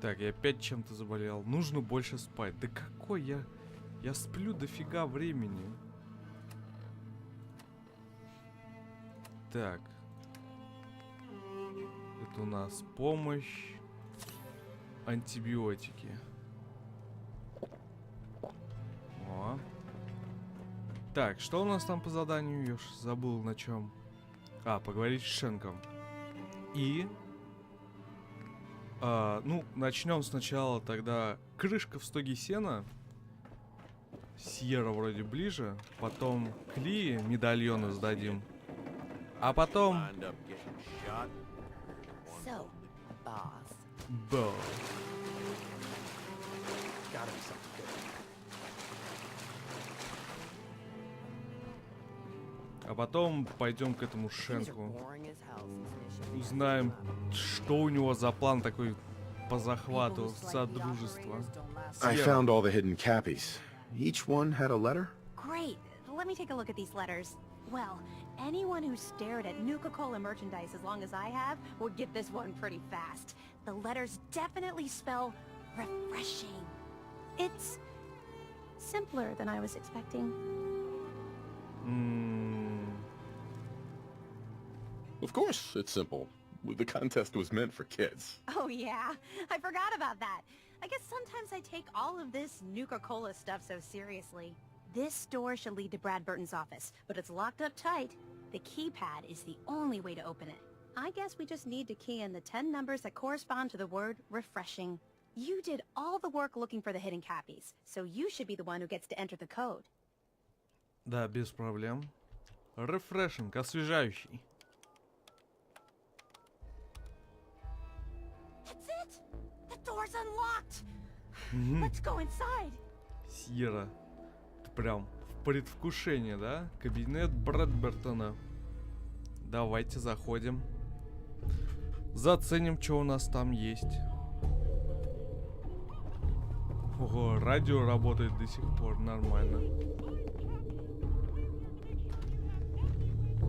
Так, я опять чем-то заболел. Нужно больше спать. Да какой я... Я сплю дофига времени. Так. Это у нас помощь. Антибиотики. О. Так, что у нас там по заданию? Я уж забыл на чем. А, поговорить с Шенком. И... ну, начнем сначала тогда. Крышка в стоге сена. Сьерра вроде ближе. Потом Кли медальоны сдадим. А потом... Босс. А потом пойдем к этому Шенку. Узнаем, что у него за план такой по захвату содружества. I found all the hidden cappies. Each one had a letter? Great. Let me take a look at these letters. Well, anyone who stared at Nuka-Cola merchandise as long as I have would get this one pretty fast. The letters definitely spell refreshing. It's simpler than I was expecting. Of course, it's simple. The contest was meant for kids. Oh yeah, I forgot about that. I guess sometimes I take all of this Nuka-Cola stuff so seriously. This door should lead to Brad Burton's office, but it's locked up tight. The keypad is the only way to open it. I guess we just need to key in the 10 numbers that correspond to the word refreshing. You did all the work looking for the hidden cappies, so you should be the one who gets to enter the code. Да, без проблем. Refreshing, освежающий. That's it! The door's unlocked! Let's go inside! Сьерра. Ты прям в предвкушении, да? Кабинет Брэдбертона. Давайте заходим. Заценим, что у нас там есть. Ого, радио работает до сих пор нормально.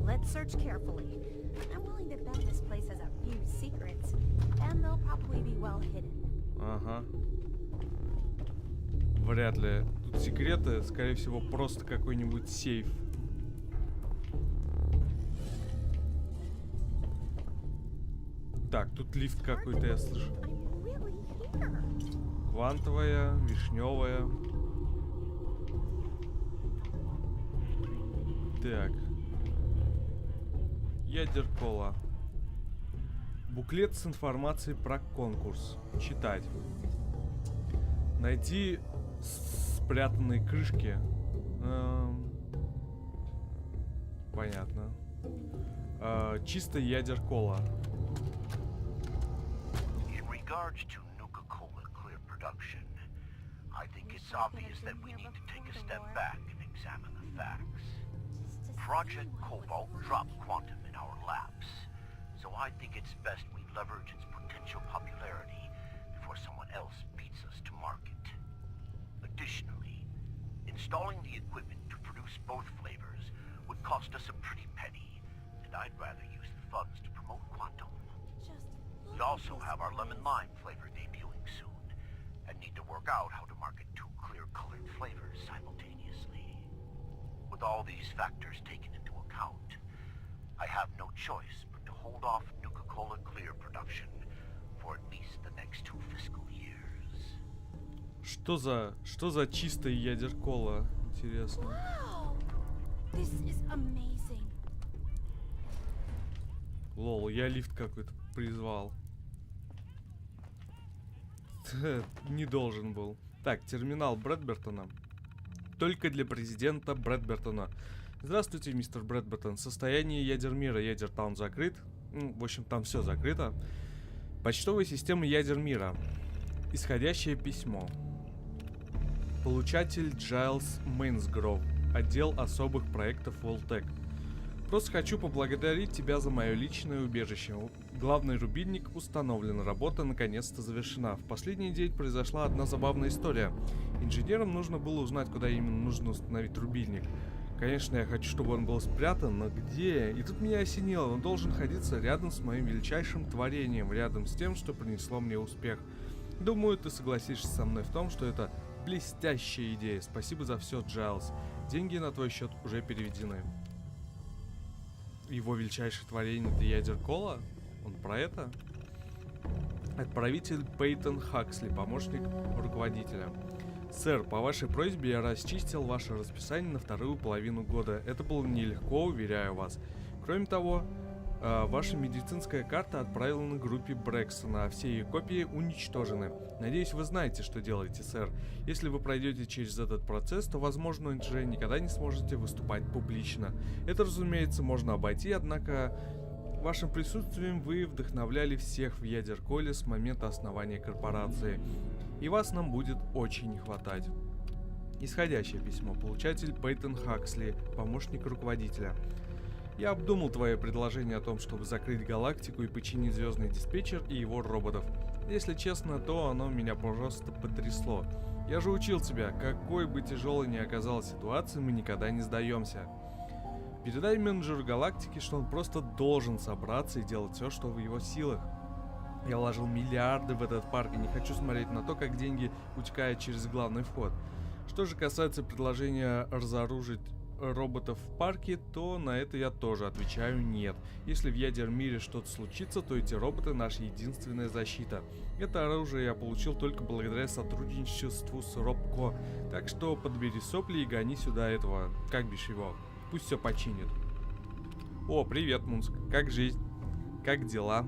Let's search carefully. I'm willing to bet this place has a few secrets, and they'll probably be well hidden. Ага. Вряд ли. Тут секреты, скорее всего, просто какой-нибудь сейф. Так, тут лифт какой-то, я слышу. Квантовая, вишневая. Так. Ядер-кола. Буклет с информацией про конкурс. Читать. Найти спрятанные крышки. Понятно. Чисто ядер-кола. In regards to Nuka-Cola clear production, I think it's obvious that we need to take a step back and examine the facts. Project Cobalt dropped quantum in our labs, so I think it's best we leverage its potential popularity before someone else beats us to market. Additionally, installing the equipment to produce both flavors would cost us a pretty penny, and I'd rather use the funds to promote quantum. We also have our lemon lime flavor debuting soon, and need to work out how to market two clear-colored flavors simultaneously. With all these factors taken into account, I have no choice but to hold off Nuka-Cola clear production for at least the next 2 fiscal years. Что за чистая ядер-кола? Интересно. Wow! This is amazing. Лол, я лифт какой-то призвал. Не должен был. Так, терминал Брэдбертона. Только для президента Брэдбертона. Здравствуйте, мистер Брэдбертон. Состояние ядер-мира. Ядер-таун закрыт. В общем, там все закрыто. Почтовая система ядер-мира. Исходящее письмо. Получатель Джайлс Мейнсгров. Отдел особых проектов Волтек. Просто хочу поблагодарить тебя за мое личное убежище. Главный рубильник установлен, работа наконец-то завершена. В последний день произошла одна забавная история. Инженерам нужно было узнать, куда именно нужно установить рубильник. Конечно, я хочу, чтобы он был спрятан, но где? И тут меня осенило, он должен находиться рядом с моим величайшим творением, рядом с тем, что принесло мне успех. Думаю, ты согласишься со мной в том, что это блестящая идея. Спасибо за все, Джайлз. Деньги на твой счет уже переведены. Его величайшее творение — это ядер-кола? Он про это? Отправитель Пейтон Хаксли, помощник руководителя. Сэр, по вашей просьбе я расчистил ваше расписание на вторую половину года. Это было нелегко, уверяю вас. Кроме того, ваша медицинская карта отправлена группе Брэкстона, а все ее копии уничтожены. Надеюсь, вы знаете, что делаете, сэр. Если вы пройдете через этот процесс, то, возможно, уже никогда не сможете выступать публично. Это, разумеется, можно обойти, однако вашим присутствием вы вдохновляли всех в ядер-коле с момента основания корпорации. И вас нам будет очень не хватать. Исходящее письмо. Получатель Пейтон Хаксли, помощник руководителя. Я обдумал твое предложение о том, чтобы закрыть галактику и починить звездный диспетчер и его роботов. Если честно, то оно меня просто потрясло. Я же учил тебя, какой бы тяжелой ни оказалась ситуация, мы никогда не сдаемся. Передай менеджеру галактики, что он просто должен собраться и делать все, что в его силах. Я вложил миллиарды в этот парк и не хочу смотреть на то, как деньги утекают через главный вход. Что же касается предложения разоружить роботов в парке, то на это я тоже отвечаю нет. Если в ядер-мире что-то случится, то эти роботы — наша единственная защита. Это оружие я получил только благодаря сотрудничеству с Робко, так что подбери сопли и гони сюда этого, как бишь его, пусть все починит. О, привет, Мунск, как жизнь? Как дела?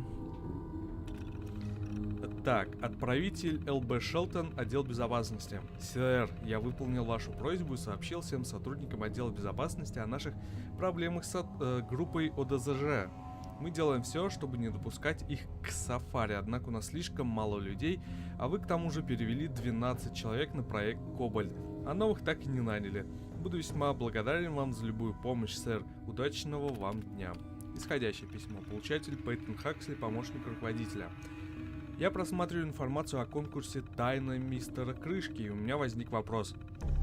Так, отправитель ЛБ Шелтон, отдел безопасности. Сэр, я выполнил вашу просьбу и сообщил всем сотрудникам отдела безопасности о наших проблемах с группой ОДЗЖ. Мы делаем все, чтобы не допускать их к сафари, однако у нас слишком мало людей, а вы к тому же перевели 12 человек на проект Кобальт, а новых так и не наняли. Буду весьма благодарен вам за любую помощь, сэр. Удачного вам дня. Исходящее письмо. Получатель Пейтон Хаксли, помощник руководителя. Я просматриваю информацию о конкурсе «Тайна мистера Крышки», и у меня возник вопрос.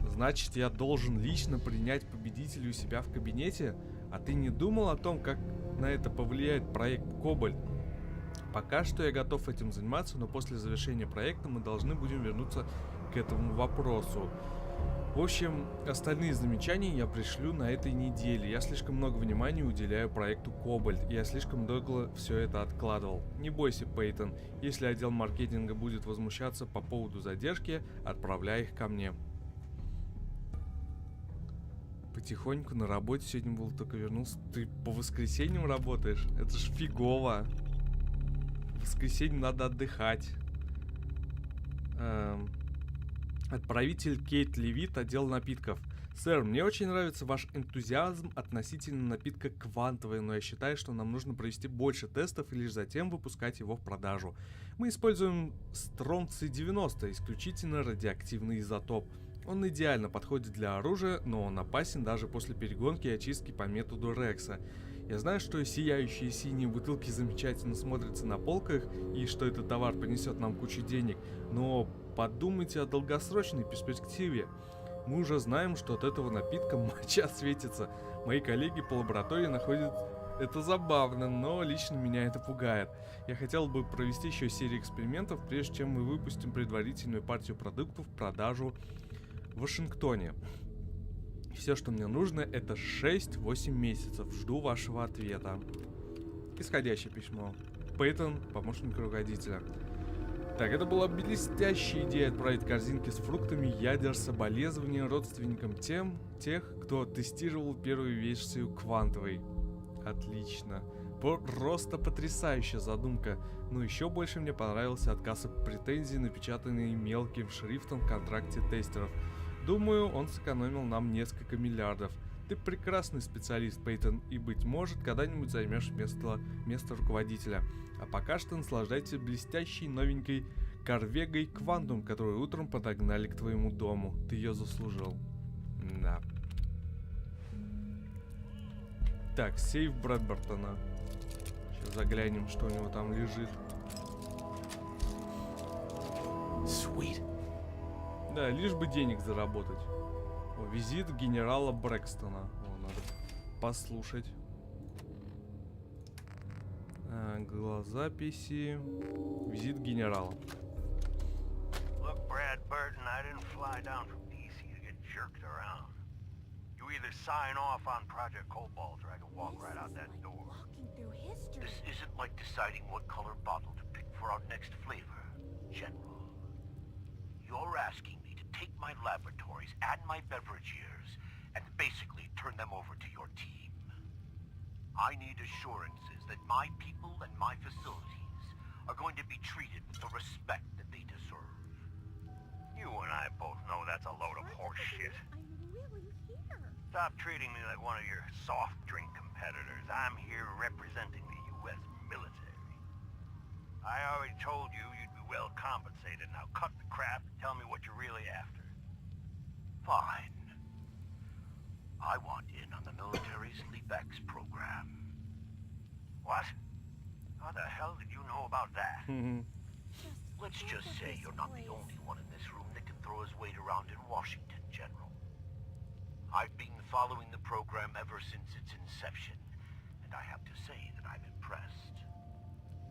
Значит, я должен лично принять победителя у себя в кабинете? А ты не думал о том, как на это повлияет проект Кобальт? Пока что я готов этим заниматься, но после завершения проекта мы должны будем вернуться к этому вопросу. В общем, остальные замечания я пришлю на этой неделе. Я слишком много внимания уделяю проекту Кобальт, и я слишком долго все это откладывал. Не бойся, Пейтон, если отдел маркетинга будет возмущаться по поводу задержки, отправляй их ко мне. Потихоньку на работе сегодня был, только вернулся. Ты по воскресеньям работаешь? Это ж фигово. В воскресенье надо отдыхать. Отправитель Кейт Левит, отдел напитков. Сэр, мне очень нравится ваш энтузиазм относительно напитка «Квантовый», но я считаю, что нам нужно провести больше тестов и лишь затем выпускать его в продажу. Мы используем стронций-90, исключительно радиоактивный изотоп. Он идеально подходит для оружия, но он опасен даже после перегонки и очистки по методу Рекса. Я знаю, что сияющие синие бутылки замечательно смотрятся на полках и что этот товар принесет нам кучу денег, но подумайте о долгосрочной перспективе. Мы уже знаем, что от этого напитка моча светится. Мои коллеги по лаборатории находят это забавным, но лично меня это пугает. Я хотел бы провести еще серию экспериментов, прежде чем мы выпустим предварительную партию продуктов в продажу в Вашингтоне. Все, что мне нужно, это 6-8 месяцев. Жду вашего ответа. Исходящее письмо. Пейтон, помощник руководителя. Так, это была блестящая идея отправить корзинки с фруктами ядер соболезнования родственникам тех, кто тестировал первую версию квантовой. Отлично. Просто потрясающая задумка. Но еще больше мне понравился отказ от претензий, напечатанный мелким шрифтом в контракте тестеров. Думаю, он сэкономил нам несколько миллиардов. Ты прекрасный специалист, Пейтон, и, быть может, когда-нибудь займешь место руководителя. А пока что наслаждайся блестящей новенькой Корвегой Квантум, которую утром подогнали к твоему дому. Ты ее заслужил. Да. Так, сейф Брэдбертона. Сейчас заглянем, что у него там лежит. Sweet. Да, лишь бы денег заработать. О, визит генерала Брэкстона. О, надо послушать. Записи. Визит генерала. Brad Burton, I didn't fly down from DC to get jerked around. You either sign off on Project Cobalt or I can walk right out that door. Walking through history. This isn't like deciding what color bottle to pick for our next flavor, General. You're asking me to take my laboratories and my beverage years and basically turn them over to your team. I need assurances that my people and my facilities are going to be treated with the respect that they deserve. You and I both know that's a load of horse shit. I'm really here. Stop treating me like one of your soft drink competitors. I'm here representing the U.S. military. I already told you you'd be well compensated. Now cut the crap and tell me what you're really after. Fine. I want in on the military's LeapX program. What? How the hell did you know about that? Let's just say you're not the only one in this room that can throw his weight around in Washington, General. I've been following the program ever since its inception, and I have to say that I'm impressed.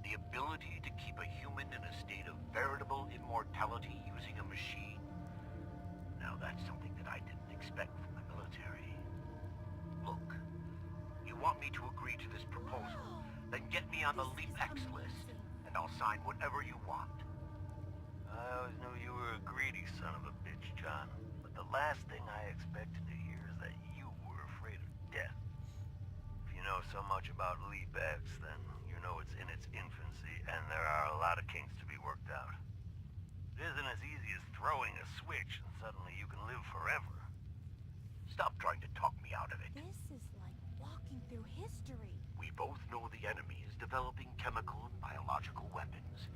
The ability to keep a human in a state of veritable immortality using a machine. Now that's something that I didn't expect from the military. Look, you want me to agree to this proposal, then get me on the LeapX list, and I'll sign whatever you want. I always knew you were a greedy son of a bitch, John. But the last thing I expected to hear is that you were afraid of death. If you know so much about LeapX, then you know it's in its infancy, and there are a lot of kinks to be worked out. It isn't as easy as throwing a switch and suddenly you can live forever. Stop trying to talk me out of it. This is like walking through history. We both know the enemy is developing chemical and biological weapons,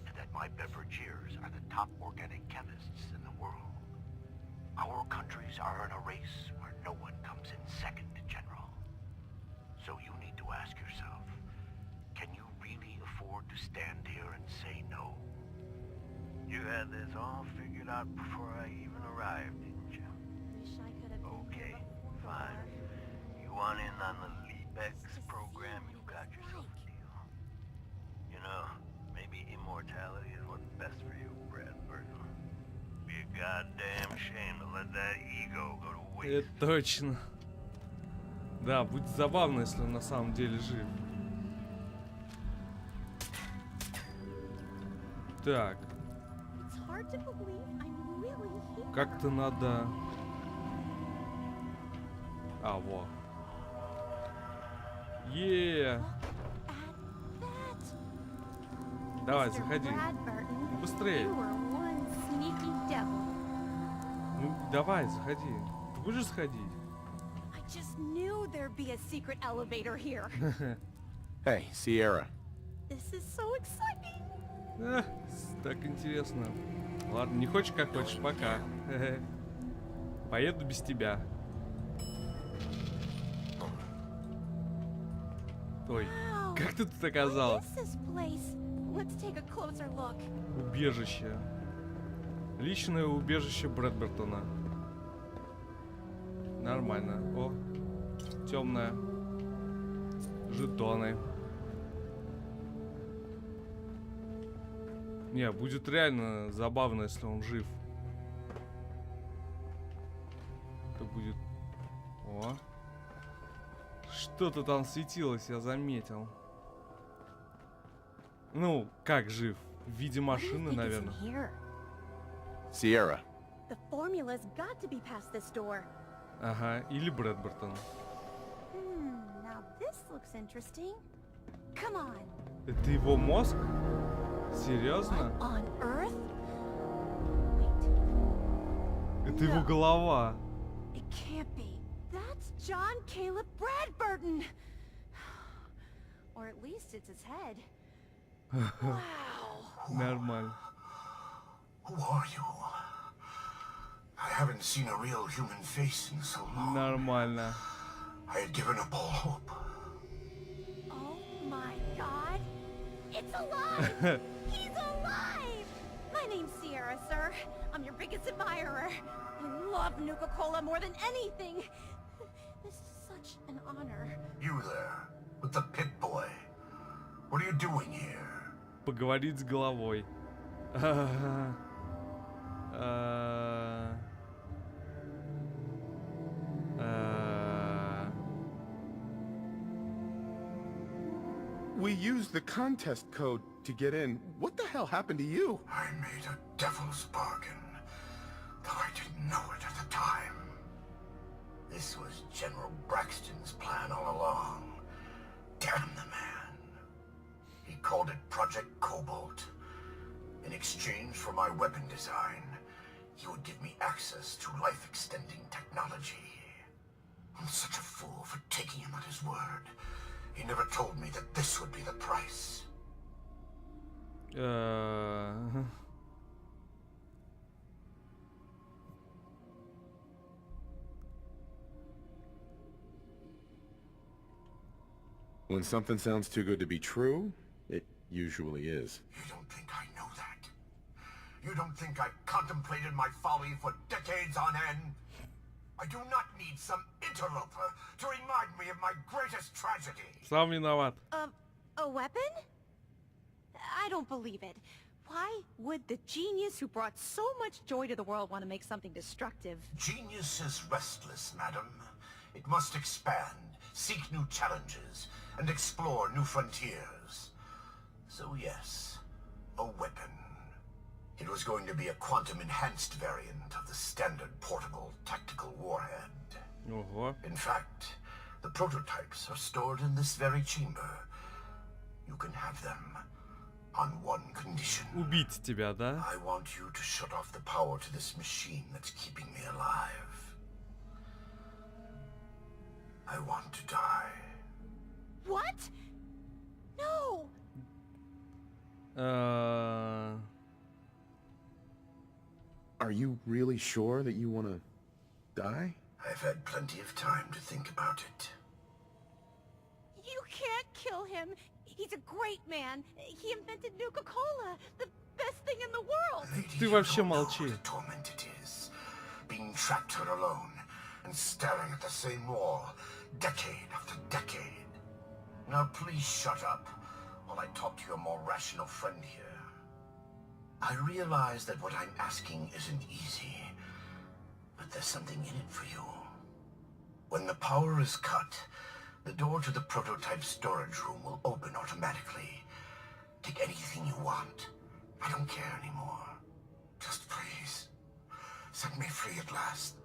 and that my beverageers are the top organic chemists in the world. Our countries are in a race where no one comes in second, General. So you need to ask yourself, can you really afford to stand here and say no? You had this all figured out before I even arrived, didn't you? Wish I could have. Okay, fine. You want in on the LeapX program, you got yourself a deal. You know, maybe immortality is what's best for you, Brad Burton. Be a goddamn shame to let that ego go to waste. Это точно. Да, будет забавно, если он на самом деле жив. Так, It's hard to believe I'm really here. как-то надо... А, во. Е. At that. Давай, Mr. заходи. Brad Burton, Быстрее. you were one sneaky devil. Ну, давай, заходи. Ты будешь сходить? I just knew there'd be a secret elevator here. Hey, Sierra. This is so exciting. Эх, так интересно. Ладно, не хочешь, как хочешь, пока. Поеду без тебя. Ой, Wow. как ты тут What оказалась? is this place? Let's take a closer look. Убежище. Личное убежище Брэдбертона. Нормально. О, темное. Жетоны. Не, будет реально забавно, если он жив. Это будет... О. Что-то там светилось, я заметил. Ну, как жив? В виде What do you машины, think is in наверное. here? Sierra. The formula's got to be past this door. Ага, или Брэдбертон. Now this looks interesting. Come on. Это его мозг? Серьезно? What on earth? Wait. Это его голова. It can't be. That's John Caleb Bradburton. Or at least it's his head. Wow. Нормально. Who are you? I haven't seen a real human face in so long. Нормально. I had given up all hope. Oh my god. It's alive! He's alive! My name's Sierra, sir. I'm your biggest admirer. I love Nuka-Cola more than anything. This is such an honor. You there, with the pit boy. What are you doing here? Поговорить с головой. We used the contest code to get in. What the hell happened to you? I made a devil's bargain, though I didn't know it at the time. This was General Braxton's plan all along. Damn the man. He called it Project Cobalt. In exchange for my weapon design, he would give me access to life-extending technology. I'm such a fool for taking him at his word. He never told me that this would be the price. When something sounds too good to be true, it usually is. You don't think I know that? You don't think I've contemplated my folly for decades on end? I do not need some interloper to remind me of my greatest tragedy. Сам виноват. A weapon? I don't believe it. Why would the genius who brought so much joy to the world want to make something destructive? Genius is restless, madam. It must expand, seek new challenges, and explore new frontiers. So yes, a weapon. It was going to be a quantum-enhanced variant of the standard portable tactical warhead. Ого. In fact, the prototypes are stored in this very chamber. You can have them on one condition. Убить тебя, да? I want you to shut off the power to this machine that's keeping me alive. I want to die. What? No! Are you really sure that you want to die? I've had plenty of time to think about it. You can't kill him. He's a great man. He invented Nuka-Cola, the best thing in the world. Lady, Ты you вообще don't know молчи. what a torment it is. Being trapped here alone and staring at the same wall, decade after decade. Now please shut up while I talk to your more rational friend here. I realize that what I'm asking isn't easy, but there's something in it for you. When the power is cut, the door to the prototype storage room will open automatically. Take anything you want. I don't care anymore. Just please, set me free at last.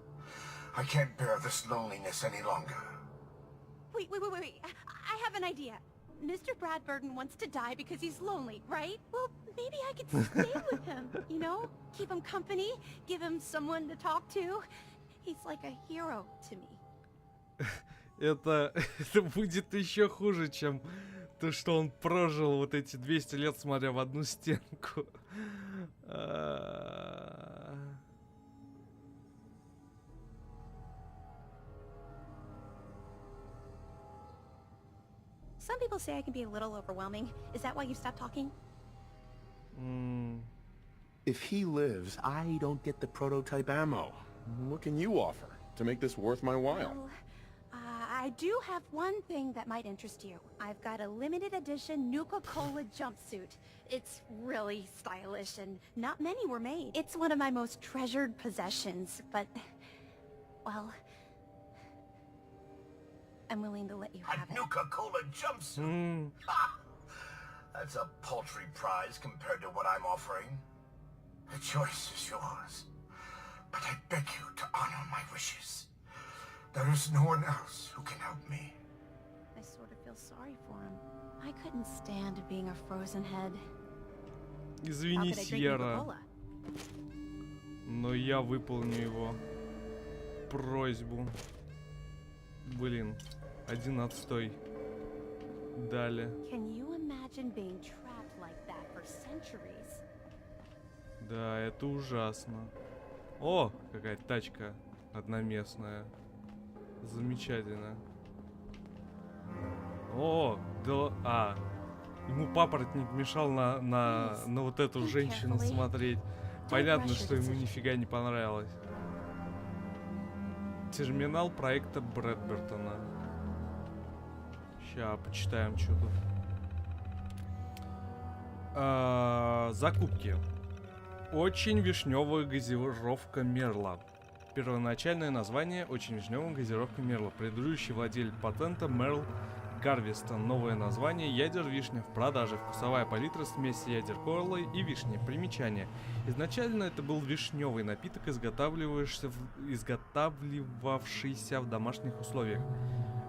I can't bear this loneliness any longer. Wait. I have an idea. Mr. Bradburton wants to die because he's lonely, right? Well, maybe I could stay with him, you know? Keep him company, give him someone to talk to. He's like a hero to me. Это будет еще хуже, чем то, что он прожил вот эти 200 лет, смотря в одну стенку. Some people say I can be a little overwhelming. Is that why you stopped talking? If he lives, I don't get the prototype ammo. What can you offer to make this worth my while? Well, I do have one thing that might interest you. I've got a limited edition Nuka-Cola jumpsuit. It's really stylish and not many were made. It's one of my most treasured possessions, but, well, I'm willing to let you have A it. Nuka-Cola jumpsuit? Ha! That's a paltry prize compared to what I'm offering. The choice is yours. But I beg you to honor my wishes. There is no one else who can help me. I sort of feel sorry for him. I couldn't stand being a frozen head. How Извини, could I drink Сьерра, Nuka-Cola? но я выполню его просьбу. Блин, один отстой. Далее. Can you imagine being trapped like that for centuries? Да, это ужасно. О, какая-то тачка одноместная. Замечательно. О, да, ему папоротник мешал на вот эту женщину смотреть. Понятно, что ему нифига не понравилось. Терминал проекта Брэдбертона. Ща почитаем, что тут. Закупки. Очень вишневая газировка Мерла. Первоначальное название очень вишневая газировка Мерла. Предыдущий владелец патента Мерл Гарвестон. Новое название. Ядер-вишня в продаже. Вкусовая палитра, смесь ядер-колы и вишни. Примечание. Изначально это был вишневый напиток, изготавливавшийся в домашних условиях.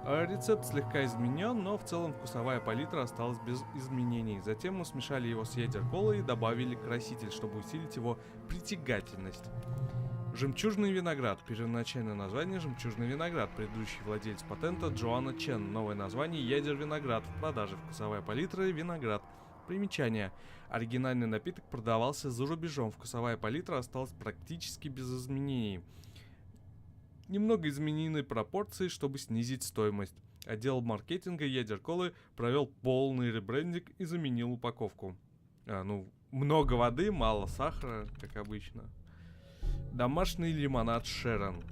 Рецепт слегка изменен, но в целом вкусовая палитра осталась без изменений. Затем мы смешали его с ядер-колой и добавили краситель, чтобы усилить его притягательность. Жемчужный виноград. Первоначальное название жемчужный виноград. Предыдущий владелец патента Джоанна Чен. Новое название ядер-виноград. В продаже. Вкусовая палитра виноград. Примечание. Оригинальный напиток продавался за рубежом. Вкусовая палитра осталась практически без изменений. Немного изменены пропорции, чтобы снизить стоимость. Отдел маркетинга ядер-колы провел полный ребрендинг и заменил упаковку. Много воды, мало сахара, как обычно. Домашний лимонад Шерон.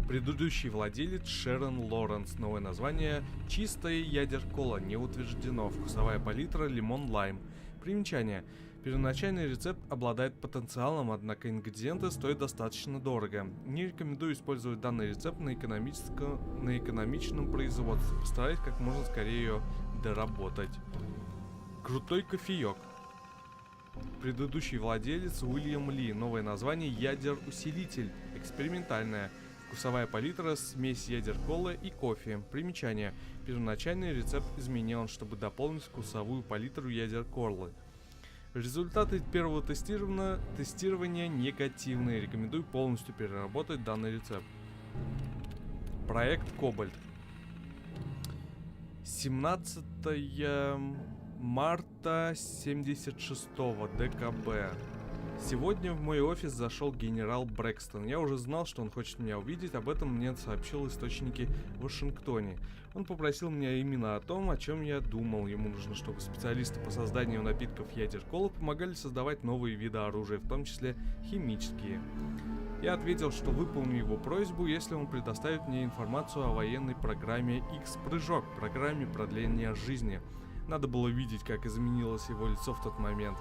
Предыдущий владелец Шерон Лоренс. Новое название чистая ядер-кола. Не утверждено. Вкусовая палитра лимон-лайм. Примечание. Первоначальный рецепт обладает потенциалом, однако ингредиенты стоят достаточно дорого. Не рекомендую использовать данный рецепт на экономичном производстве. Постараюсь как можно скорее ее доработать. Крутой кофеек. Предыдущий владелец Уильям Ли. Новое название ядер-усилитель. Экспериментальная. Вкусовая палитра, смесь ядер-колы и кофе. Примечание. Первоначальный рецепт изменен, чтобы дополнить вкусовую палитру ядер-колы. Результаты первого тестирования негативные. Рекомендую полностью переработать данный рецепт. Проект Кобальт. 17 марта 76-го ДКБ. Сегодня в мой офис зашел генерал Брэкстон. Я уже знал, что он хочет меня увидеть, об этом мне сообщил источники в Вашингтоне. Он попросил меня именно о том, о чем я думал. Ему нужно, чтобы специалисты по созданию напитков ядер-колы помогали создавать новые виды оружия, в том числе химические. Я ответил, что выполню его просьбу, если он предоставит мне информацию о военной программе X-прыжок, программе продления жизни. Надо было видеть, как изменилось его лицо в тот момент.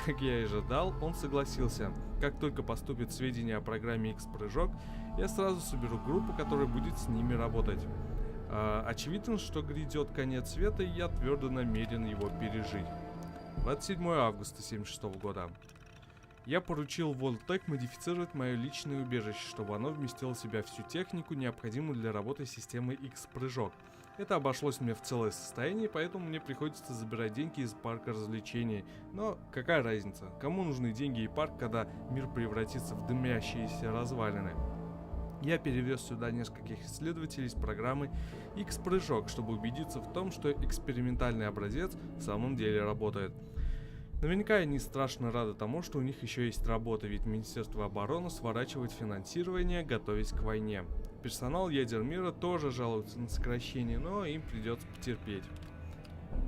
Как я и ожидал, он согласился. Как только поступят сведения о программе X-прыжок, я сразу соберу группу, которая будет с ними работать. Очевидно, что грядет конец света, и я твердо намерен его пережить. 27 августа 1976 года. Я поручил Voltec модифицировать мое личное убежище, чтобы оно вместило в себя всю технику, необходимую для работы системы X-прыжок. Это обошлось мне в целое состояние, поэтому мне приходится забирать деньги из парка развлечений. Но какая разница? Кому нужны деньги и парк, когда мир превратится в дымящиеся развалины? Я перевез сюда нескольких исследователей из программы X-прыжок, чтобы убедиться в том, что экспериментальный образец в самом деле работает. Наверняка они страшно рады тому, что у них еще есть работа, ведь Министерство обороны сворачивает финансирование, готовясь к войне. Персонал ядер-мира тоже жалуется на сокращение, но им придется потерпеть.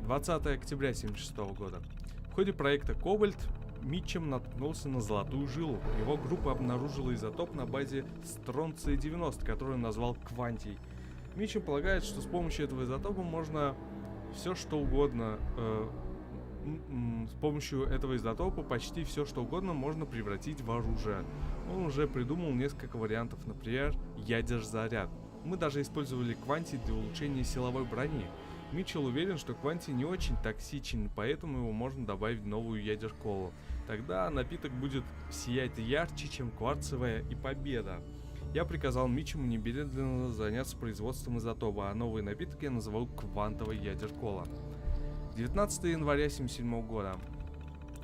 20 октября 1976 года. В ходе проекта Кобальт Митчем наткнулся на золотую жилу. Его группа обнаружила изотоп на базе стронция-90, который он назвал квантий. Митчем полагает, что с помощью этого изотопа можно все что угодно... С помощью этого изотопа почти все что угодно можно превратить в оружие. Он уже придумал несколько вариантов, например, ядер-заряд. Мы даже использовали квантий для улучшения силовой брони. Митчелл уверен, что квантий не очень токсичен, поэтому его можно добавить в новую ядер-колу. Тогда напиток будет сиять ярче, чем кварцевая и победа. Я приказал Митчему немедленно заняться производством изотопа, а новый напиток я назову квантовой ядер-кола. 19 января 1977 года.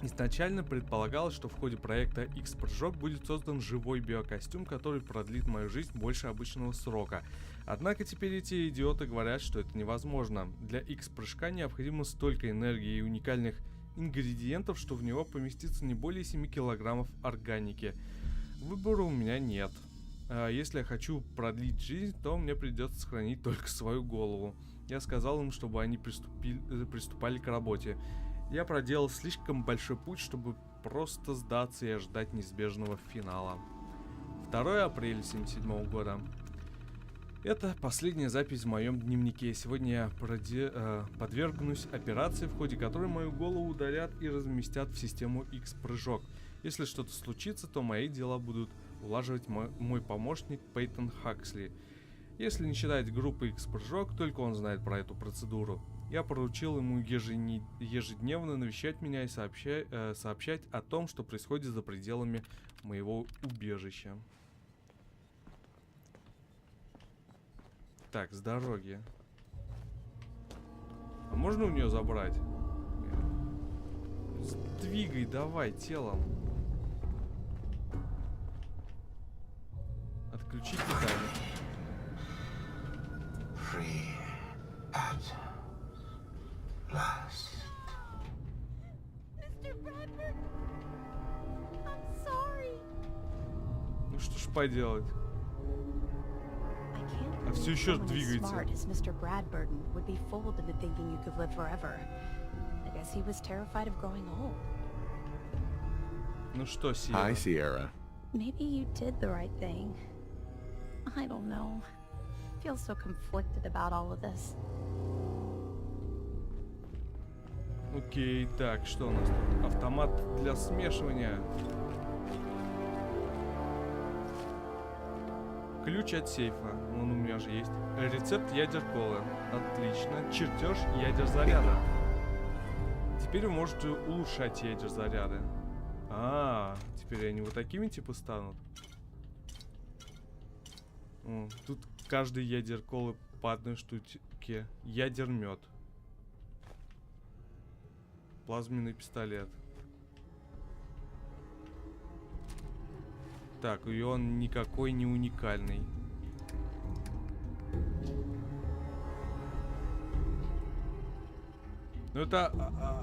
Изначально предполагалось, что в ходе проекта X-прыжок будет создан живой биокостюм, который продлит мою жизнь больше обычного срока. Однако теперь эти идиоты говорят, что это невозможно. Для X-прыжка необходимо столько энергии и уникальных ингредиентов, что в него поместится не более 7 килограммов органики. Выбора у меня нет. Если я хочу продлить жизнь, то мне придется сохранить только свою голову. Я сказал им, чтобы они приступали к работе. Я проделал слишком большой путь, чтобы просто сдаться и ожидать неизбежного финала. 2 апреля 1977 года. Это последняя запись в моем дневнике. Сегодня я подвергнусь операции, в ходе которой мою голову ударят и разместят в систему X-прыжок. Если что-то случится, то мои дела будут улаживать мой помощник Пейтон Хаксли. Если не считать группы X-прыжок, только он знает про эту процедуру. Я поручил ему ежедневно навещать меня и сообщать о том, что происходит за пределами моего убежища. Так, с дороги. А можно у нее забрать? Двигай давай телом. Отключить питание. Free at last. Mr. Bradford, I'm sorry. Ну что ж поделать? I can't А все believe еще someone as двигается. smart as Mr. Bradburton would be fooled into thinking you could live forever. I guess he was terrified of growing old. Ну что, Hi, Сиера? Sierra. Maybe you did the right thing. I don't know. I feel so conflicted about all of this. Окей, так, что у нас тут? Автомат для смешивания. Ключ от сейфа. Он у меня же есть. Рецепт ядер-колы. Отлично. Чертеж ядер-заряда. Теперь вы можете улучшать ядер-заряды. Теперь они вот такими типа станут. Тут каждый ядер-колы по одной штуке. Ядер-мед. Плазменный пистолет. Так, и он никакой не уникальный. Ну это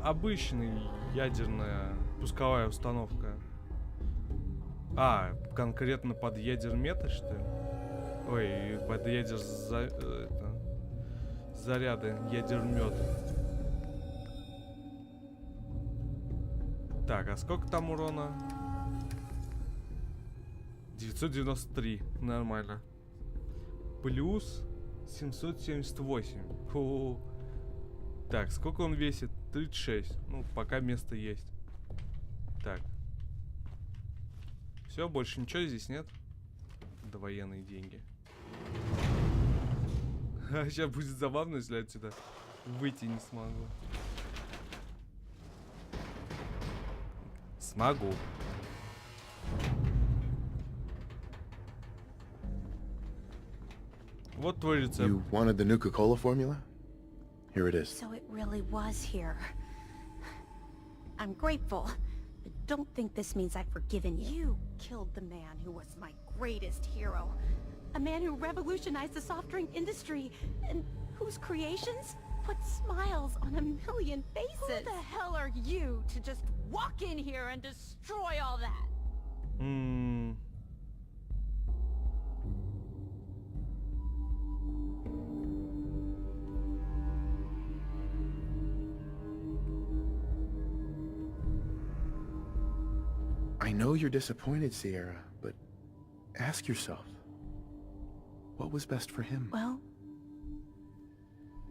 обычная ядерная пусковая установка. Конкретно под ядер-мета, что ли? Ой, под заряды, ядер-мед. Так, а сколько там урона? 993, нормально. Плюс 778. Фу. Так, сколько он весит? 36. Ну, пока место есть. Так. Все, больше ничего здесь нет. Довоенные деньги. Сейчас будет забавно, если отсюда выйти не смогу. Смогу. Вот твой рецепт. You wanted the Nuka-Cola formula? Here it is. So it really was here. I'm grateful, but don't think this means I've forgiven you. You killed the man who was my greatest hero. A man who revolutionized the soft drink industry, and whose creations put smiles on a million faces. Who the hell are you to just walk in here and destroy all that? I know you're disappointed, Sierra, but ask yourself, what was best for him? Well,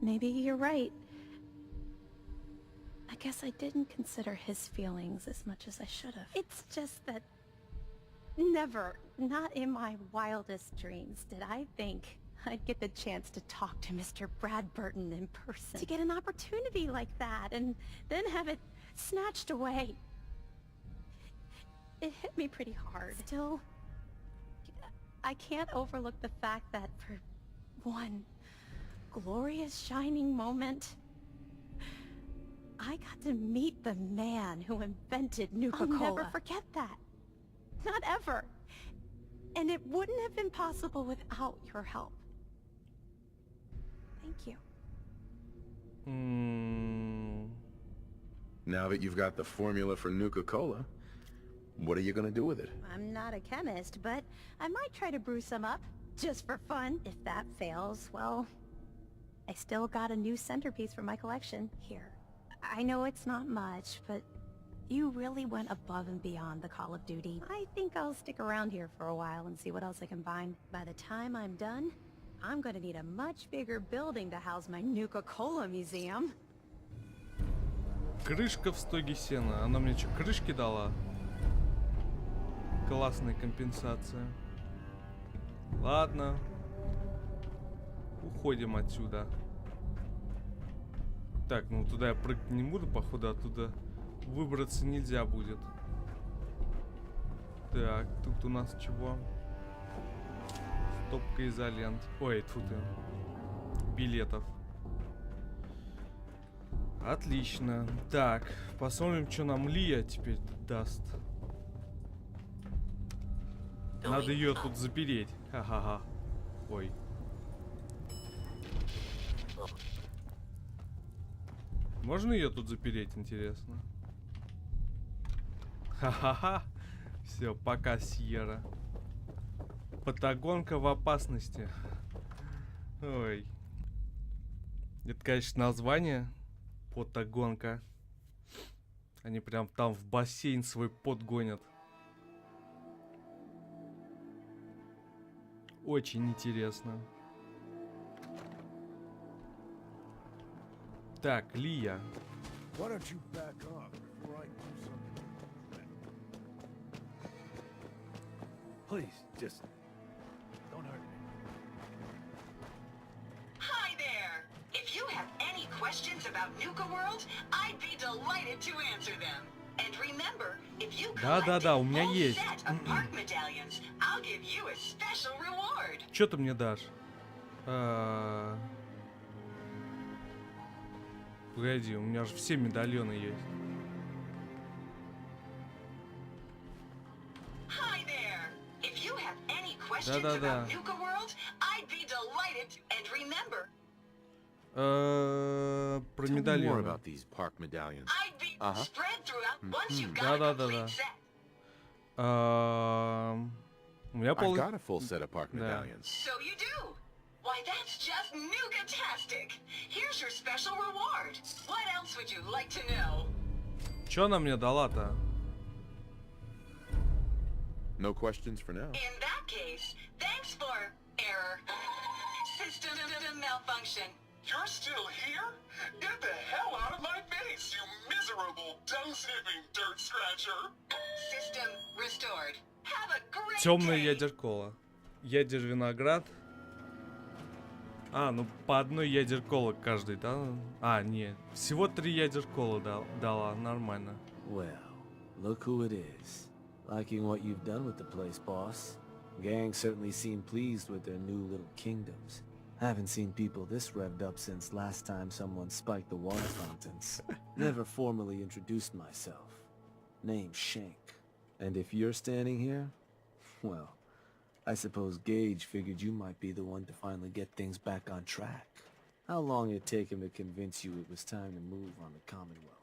maybe you're right. I guess I didn't consider his feelings as much as I should have. It's just that never, not in my wildest dreams, did I think I'd get the chance to talk to Mr. Bradburton in person. To get an opportunity like that and then have it snatched away. It hit me pretty hard. Still, I can't overlook the fact that for one glorious shining moment, I got to meet the man who invented Nuka-Cola. I'll never forget that. Not ever. And it wouldn't have been possible without your help. Thank you. Now that you've got the formula for Nuka-Cola, what are you gonna do with it? I'm not a chemist, but I might try to brew some up, just for fun. If that fails, well, I still got a new centerpiece for my collection. Here. I know it's not much, but you really went above and beyond the Call of Duty. I think I'll stick around here for a while and see what else I can find. By the time I'm done, I'm gonna need a much bigger building to house my Nuka-Cola museum. Крышка в стоге сена. Она мне что, крышки дала? Классная компенсация. Ладно. Уходим отсюда. Так, ну туда я прыгать не буду, походу оттуда выбраться нельзя будет. Так, тут у нас чего? Стопка изолент. Ой, тут билетов. Отлично. Так, посмотрим, что нам Лия теперь даст. Надо ее тут запереть. Ха-ха-ха. Ой. Можно ее тут запереть, интересно? Ха-ха-ха. Все, пока, Сьерра. Патагонка в опасности. Ой. Это, конечно, название. Патагонка. Они прям там в бассейн свой пот гонят. Очень интересно. Так, Лия. Why don't you back off before I do something? Please, just don't hurt me. Hi there! If you have any questions about Nuka-World, I'd be delighted to answer them. And remember, if you collect a Да-да-да, у меня full есть. set of park medallions, I'll give you a special reward. Что ты мне дашь? Погоди, у меня же все медальоны есть. Hi there! If you have any questions Да-да-да. about Nuka-World, I'd be delighted to... And remember, Про Tell me more медальоны. about these park medallions. I'd be Uh-huh. spread throughout once you've got a Да-да-да-да. complete set. У меня I've got a full set of park Да. medallions. So you do? Why, that's just Nuka-tastic! Here's your special reward. What else would you like to know? Чё она мне дала-то? No questions for now. In that case, thanks for error. System malfunction. You're still here? Get the hell out of my base, you miserable, dung-sniffing dirt scratcher! System restored. Have a great Темный day. ядер-кола. Ядер-виноград. Ну по одной ядер-кола каждый, да? Нет. Всего 3 ядер-кола дала, нормально. Well, look who it is. Liking what you've done with the place, boss. Gang certainly seem pleased with their new little kingdoms. Haven't seen people this revved up since last time someone spiked the water fountains. Never formally introduced myself. Name's Shank. And if you're standing here, well, I suppose Gage figured you might be the one to finally get things back on track. How long did it take him to convince you it was time to move on the Commonwealth?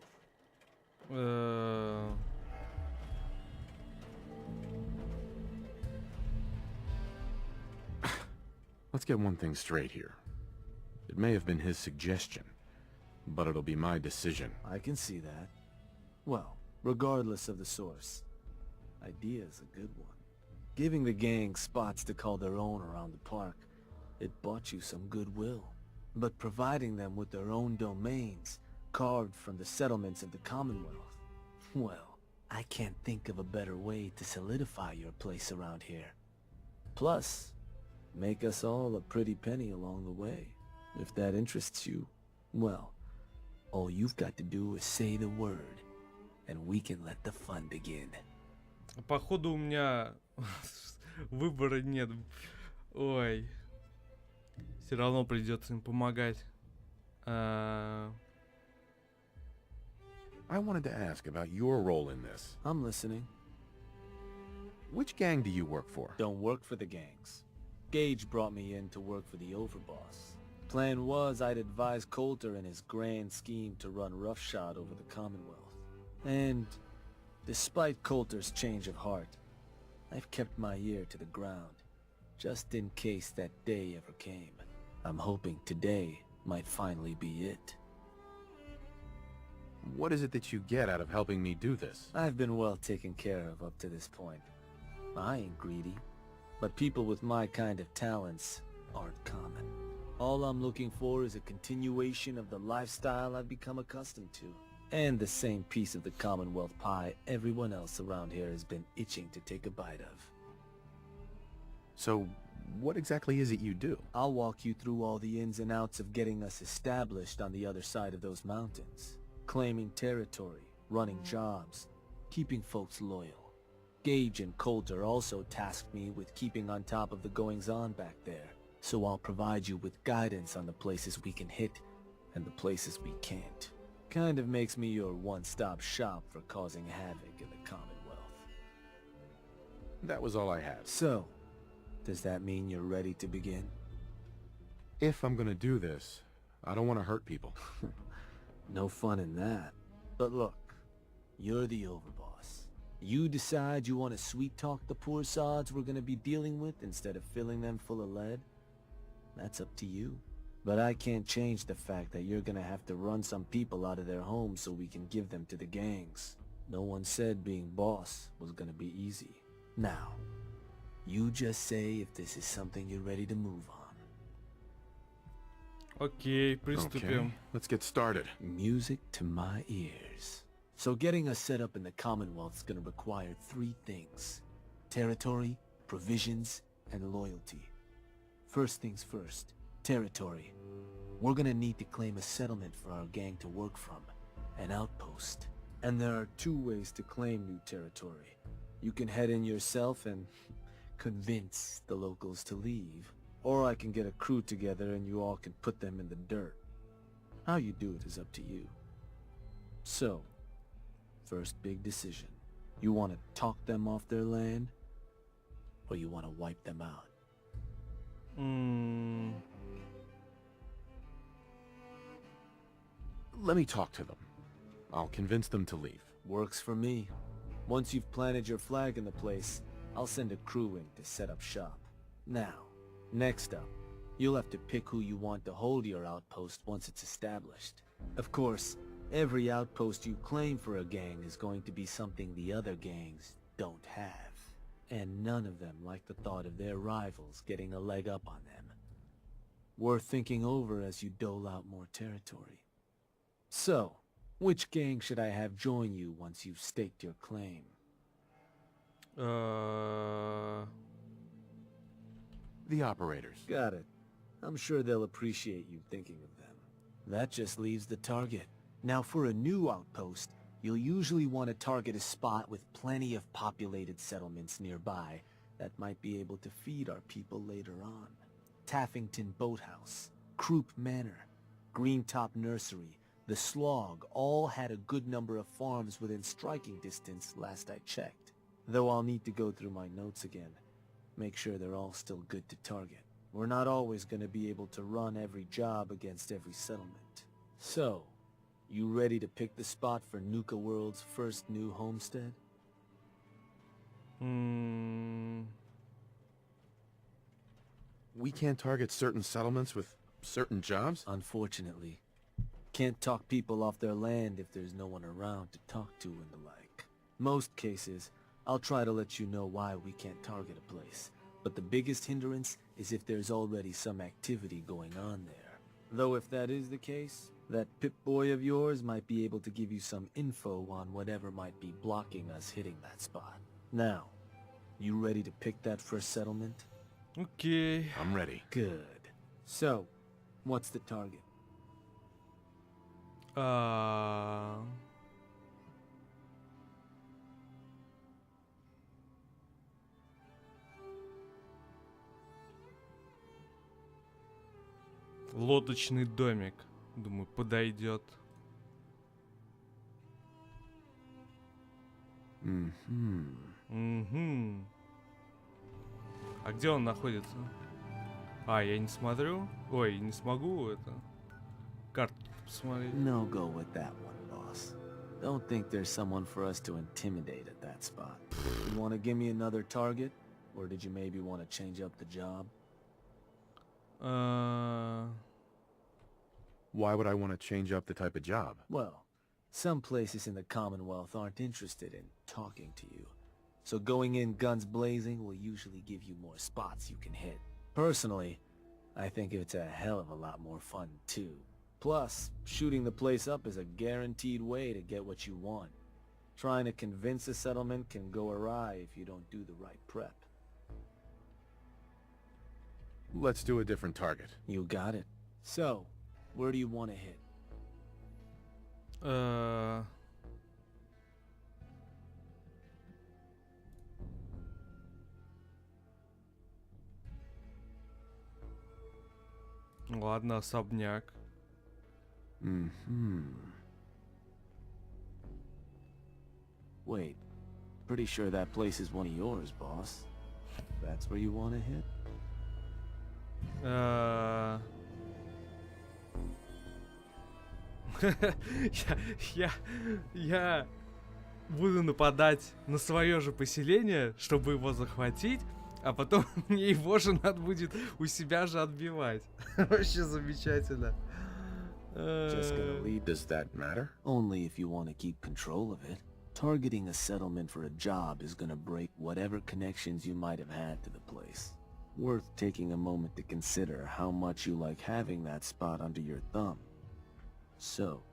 Let's get one thing straight here. It may have been his suggestion, but it'll be my decision. I can see that. Well, regardless of the source, idea's a good one. Giving the gang spots to call their own around the park, it bought you some goodwill. But providing them with their own domains, carved from the settlements of the Commonwealth, well, I can't think of a better way to solidify your place around here. Plus, make us all a pretty penny along the way. If that interests you, well, all you've got to do is say the word, and we can let the fun begin. Походу у меня выбора нет. Ой. Все равно придется им помогать. I wanted to ask about your role in this. I'm listening. Which gang do you work for? Don't work for the gangs. Gage brought me in to work for the overboss. Plan was I'd advise Coulter in his grand scheme to run roughshod over the Commonwealth. And despite Coulter's change of heart, I've kept my ear to the ground, just in case that day ever came. I'm hoping today might finally be it. What is it that you get out of helping me do this? I've been well taken care of up to this point. I ain't greedy, but people with my kind of talents aren't common. All I'm looking for is a continuation of the lifestyle I've become accustomed to, and the same piece of the Commonwealth pie everyone else around here has been itching to take a bite of. So, what exactly is it you do? I'll walk you through all the ins and outs of getting us established on the other side of those mountains. Claiming territory, running jobs, keeping folks loyal. Gage and Coulter also tasked me with keeping on top of the goings-on back there, so I'll provide you with guidance on the places we can hit and the places we can't. Kind of makes me your one-stop shop for causing havoc in the Commonwealth. That was all I had. So, does that mean you're ready to begin? If I'm gonna do this, I don't want to hurt people. No fun in that. But look, you're the overboss. You decide you want to sweet-talk the poor sods we're gonna be dealing with instead of filling them full of lead? That's up to you. But I can't change the fact that you're gonna have to run some people out of their homes so we can give them to the gangs. No one said being boss was gonna be easy. Now, you just say if this is something you're ready to move on. Окей, приступим. Okay, let's get started. Music to my ears. So getting us set up in the Commonwealth is gonna require 3 things. Territory, provisions, and loyalty. First things first, territory. We're gonna need to claim a settlement for our gang to work from, an outpost. And there are 2 ways to claim new territory. You can head in yourself and convince the locals to leave, or I can get a crew together and you all can put them in the dirt. How you do it is up to you. So, first big decision. You want to talk them off their land, or you want to wipe them out? Let me talk to them. I'll convince them to leave. Works for me. Once you've planted your flag in the place, I'll send a crew in to set up shop. Now, next up, you'll have to pick who you want to hold your outpost once it's established. Of course, every outpost you claim for a gang is going to be something the other gangs don't have. And none of them like the thought of their rivals getting a leg up on them. Worth thinking over as you dole out more territory. So, which gang should I have join you once you've staked your claim? The operators. Got it. I'm sure they'll appreciate you thinking of them. That just leaves the target. Now for a new outpost, you'll usually want to target a spot with plenty of populated settlements nearby that might be able to feed our people later on. Taffington Boathouse, Croup Manor, Greentop Nursery, the Slog all had a good number of farms within striking distance last I checked. Though I'll need to go through my notes again. Make sure they're all still good to target. We're not always going to be able to run every job against every settlement. So, you ready to pick the spot for Nuka-World's first new homestead? We can't target certain settlements with certain jobs? Unfortunately. Can't talk people off their land if there's no one around to talk to and the like. Most cases, I'll try to let you know why we can't target a place, but the biggest hindrance is if there's already some activity going on there. Though if that is the case, that Pip-Boy of yours might be able to give you some info on whatever might be blocking us hitting that spot. Now, you ready to pick that first settlement? Окей. I'm ready. Good. So, what's the target? Лодочный домик. Думаю, подойдет. А где он находится? А, я не смотрю. Ой, не смогу это. Карту посмотреть. No go with that one, boss. Don't think there's someone for us to intimidate at that spot. You want to give me another target? Or did you maybe want to change up the job? Why would I want to change up the type of job? Well, some places in the Commonwealth aren't interested in talking to you. So going in guns blazing will usually give you more spots you can hit. Personally, I think it's a hell of a lot more fun too. Plus, shooting the place up is a guaranteed way to get what you want. Trying to convince a settlement can go awry if you don't do the right prep. Let's do a different target. You got it. So, where do you want to hit? Ладно, особняк. Wait, pretty sure that place is one of yours, boss. That's where you want to hit? Я буду нападать на свое же поселение, чтобы его захватить, а потом мне его же надо будет у себя же отбивать. Вообще замечательно. Just gonna leave. Does that matter? Only if you want to keep control of it. Targeting a settlement for a job is gonna break whatever connections you might have had to the place. Worth taking a moment to consider how much you like having that spot under your thumb. So,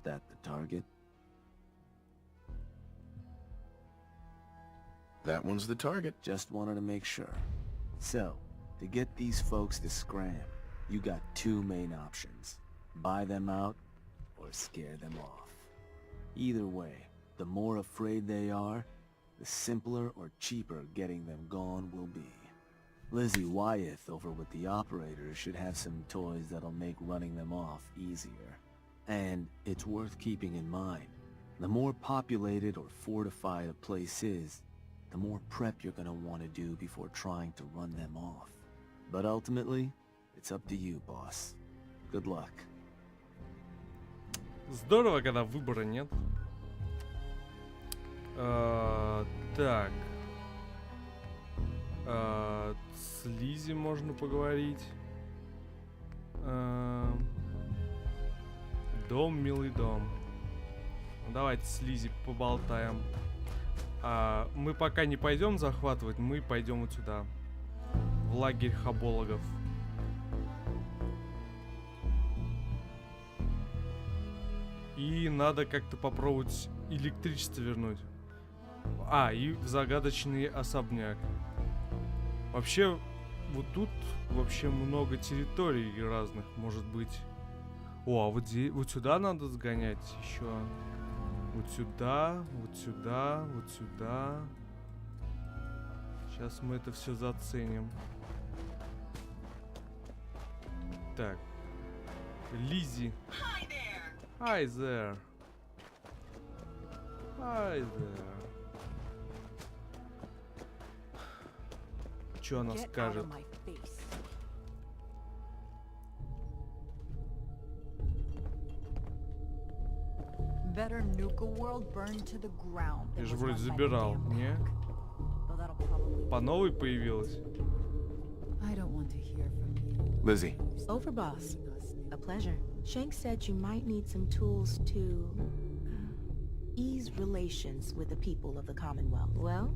that the target? That one's the target. Just wanted to make sure. So, to get these folks to scram, you got two main options. Buy them out, or scare them off. Either way, the more afraid they are, the simpler or cheaper getting them gone will be. Lizzie Wyeth over with the operators should have some toys that'll make running them off easier. And it's worth keeping in mind, the more populated or fortified a place is, the more prep you're gonna want to do before trying to run them off. But ultimately, it's up to you, boss. Good luck. Здорово, когда выбора нет. Так. С Лизи можно поговорить. Дом, милый дом. Давайте с Лизи поболтаем. Мы пока не пойдем захватывать, мы пойдем вот сюда. В лагерь хабологов. И надо как-то попробовать электричество вернуть. И в загадочный особняк. Вообще, вот тут вообще много территорий разных, может быть. А вот здесь, вот сюда надо сгонять еще. Вот сюда, вот сюда, вот сюда. Сейчас мы это все заценим. Так. Лизи. Hi there. Hi there. Что она скажет? Better Nuka-World burned to the ground. Я же вроде забирал, не? По новой появилась. I don't want to hear from you. Lizzie. Overboss. A pleasure. Shank said you might need some tools to ease relations with the people of the Commonwealth. Well,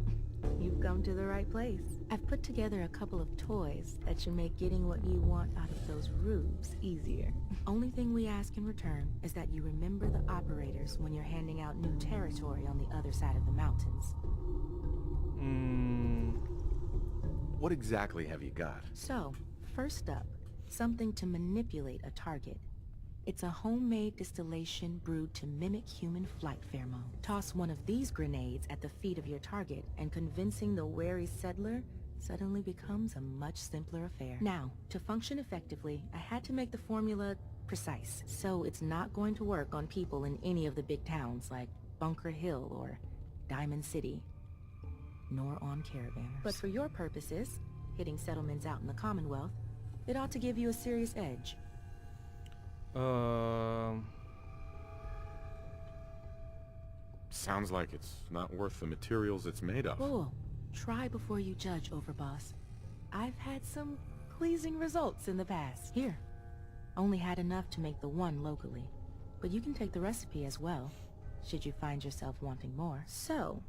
you've come to the right place. I've put together a couple of toys that should make getting what you want out of those rubes easier. Only thing we ask in return is that you remember the operators when you're handing out new territory on the other side of the mountains. What exactly have you got? So, first up, something to manipulate a target. It's a homemade distillation brewed to mimic human flight pheromone. Toss one of these grenades at the feet of your target, and convincing the wary settler suddenly becomes a much simpler affair. Now, to function effectively, I had to make the formula precise, so it's not going to work on people in any of the big towns like Bunker Hill or Diamond City, nor on caravanners. But for your purposes, hitting settlements out in the Commonwealth, it ought to give you a serious edge. Sounds like it's not worth the materials it's made of. Whoa, try before you judge, Overboss. I've had some pleasing results in the past. Here, only had enough to make the one locally, but you can take the recipe as well, should you find yourself wanting more. So,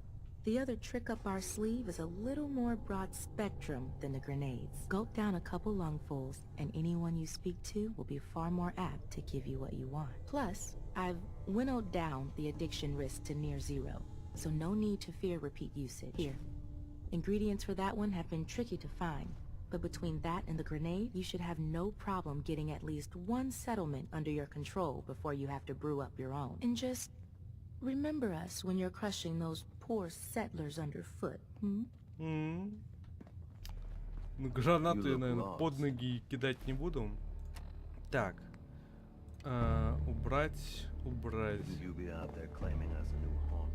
the other trick up our sleeve is a little more broad spectrum than the grenades. Gulp down a couple lungfuls, and anyone you speak to will be far more apt to give you what you want. Plus, I've winnowed down the addiction risk to near zero, so no need to fear repeat usage. Here, ingredients for that one have been tricky to find, But between that and the grenade, you should have no problem getting at least one settlement under your control before you have to brew up your own. And just remember us when you're crushing those poor settlers underfoot, hmm? Ну, гранаты, наверное, под ноги кидать не буду. Так. Убрать. You be out there claiming us a new haunt.